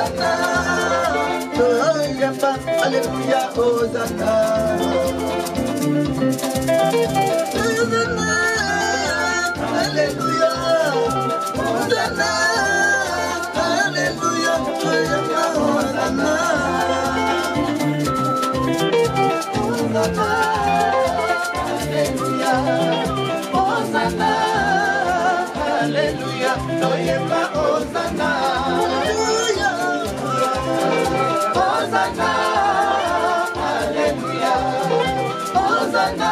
Hosanna, Alléluia, Hosanna. Hosanna, Alléluia, Hosanna, Alléluia, Hosanna. Hosanna, Alléluia, Hosanna,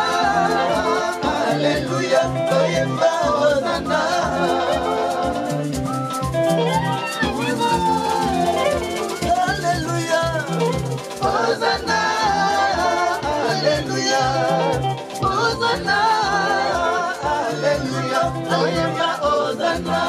Alléluia, Hosanna, Hosanna, Alléluia, Hosanna, Alléluia, Hosanna.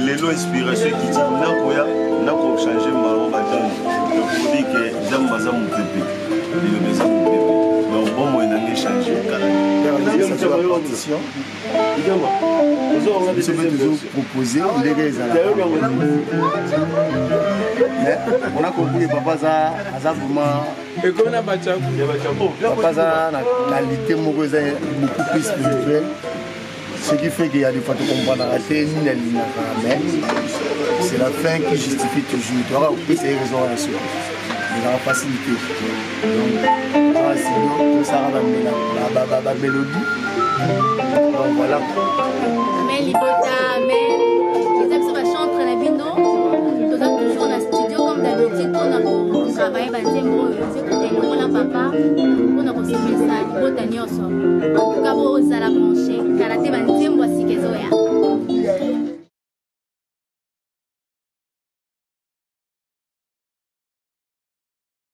Lelo inspiration qui dit nakoya nako changer malo batani donc dit que zamba za mon bébé le maison mon bébé donc bon moi n'a changer kala c'est la partition digama vous avez toujours proposé les gars on a compris que papa za vraiment et qu'on a battu papa za na qualité beaucoup plus spirituelle. Ce qui fait qu'il y a des fois de comprendre la tête, mais c'est la fin qui justifie toujours. Tu vois, c'est une raison à la suite. Il y a la facilité. Donc, sinon, tout ça va la mélodie. Donc voilà. Mais Libota, mais les ex va chanter la bino. Nous sommes toujours dans le studio comme d'habitude. On a travaillé, on a écouté le papa. On a reçu le message. En tout cas, vous allez brancher. Karaté,